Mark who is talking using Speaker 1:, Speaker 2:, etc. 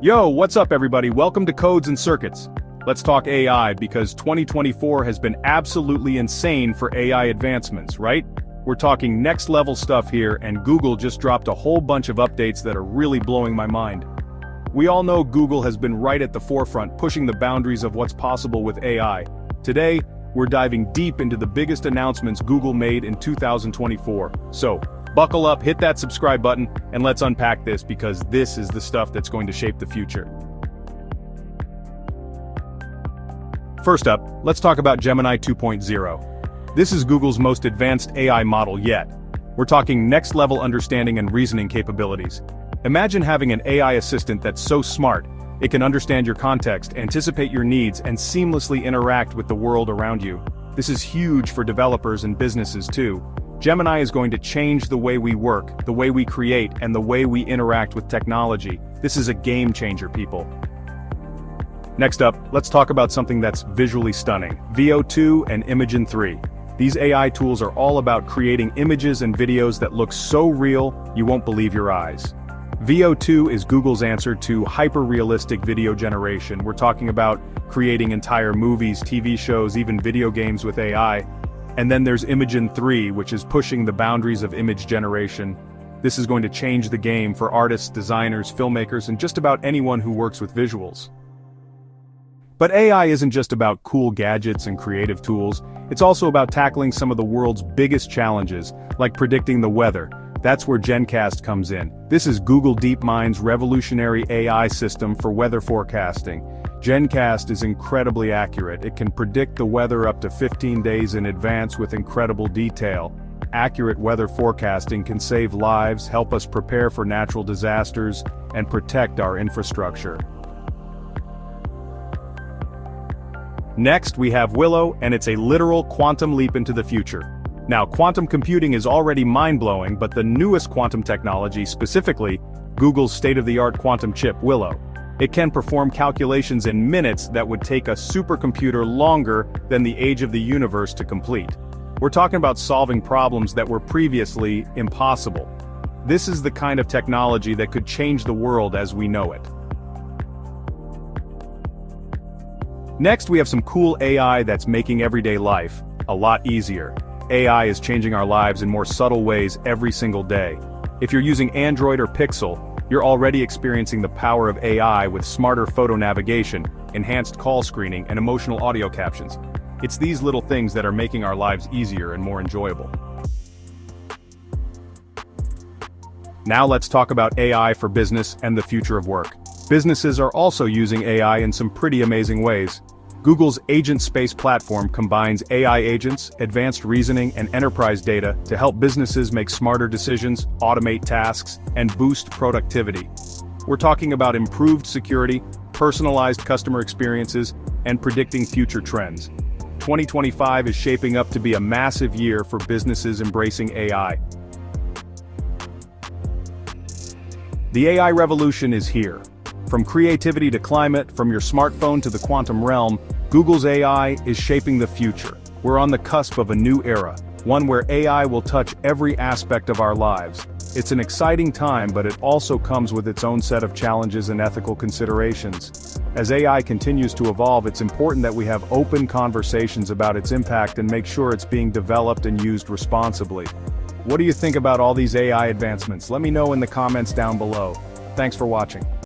Speaker 1: Yo, what's up everybody? Welcome to Codes and Circuits. Let's talk AI because 2024 has been absolutely insane for AI advancements, right? We're talking next level stuff here, and Google just dropped a whole bunch of updates that are really blowing my mind. We all know Google has been right at the forefront pushing the boundaries of what's possible with AI. Today, we're diving deep into the biggest announcements Google made in 2024. So, buckle up, hit that subscribe button, and let's unpack this because this is the stuff that's going to shape the future. First up, let's talk about Gemini 2.0. This is Google's most advanced AI model yet. We're talking next-level understanding and reasoning capabilities. Imagine having an AI assistant that's so smart, it can understand your context, anticipate your needs, and seamlessly interact with the world around you. This is huge for developers and businesses too. Gemini is going to change the way we work, the way we create, and the way we interact with technology. This is a game changer, people. Next up, let's talk about something that's visually stunning. Veo 2 and Imagen 3. These AI tools are all about creating images and videos that look so real, you won't believe your eyes. Veo 2 is Google's answer to hyper-realistic video generation. We're talking about creating entire movies, TV shows, even video games with AI. And then there's Imagen 3, which is pushing the boundaries of image generation. This is going to change the game for artists, designers, filmmakers, and just about anyone who works with visuals. But AI isn't just about cool gadgets and creative tools, it's also about tackling some of the world's biggest challenges, like predicting the weather. That's where GenCast comes in. This is Google DeepMind's revolutionary AI system for weather forecasting. GenCast is incredibly accurate. It can predict the weather up to 15 days in advance with incredible detail. Accurate weather forecasting can save lives, help us prepare for natural disasters, and protect our infrastructure. Next, we have Willow, and it's a literal quantum leap into the future. Now, quantum computing is already mind-blowing, but the newest quantum technology, specifically, Google's state-of-the-art quantum chip, Willow. It can perform calculations in minutes that would take a supercomputer longer than the age of the universe to complete. We're talking about solving problems that were previously impossible. This is the kind of technology that could change the world as we know it. Next, we have some cool AI that's making everyday life a lot easier. AI is changing our lives in more subtle ways every single day. If you're using Android or Pixel, you're already experiencing the power of AI with smarter photo navigation, enhanced call screening, and emotional audio captions. It's these little things that are making our lives easier and more enjoyable. Now let's talk about AI for business and the future of work. Businesses are also using AI in some pretty amazing ways. Google's Agent Space platform combines AI agents, advanced reasoning, and enterprise data to help businesses make smarter decisions, automate tasks, and boost productivity. We're talking about improved security, personalized customer experiences, and predicting future trends. 2025 is shaping up to be a massive year for businesses embracing AI. The AI revolution is here. From creativity to climate, from your smartphone to the quantum realm, Google's AI is shaping the future. We're on the cusp of a new era, one where AI will touch every aspect of our lives. It's an exciting time, but it also comes with its own set of challenges and ethical considerations. As AI continues to evolve, it's important that we have open conversations about its impact and make sure it's being developed and used responsibly. What do you think about all these AI advancements? Let me know in the comments down below. Thanks for watching.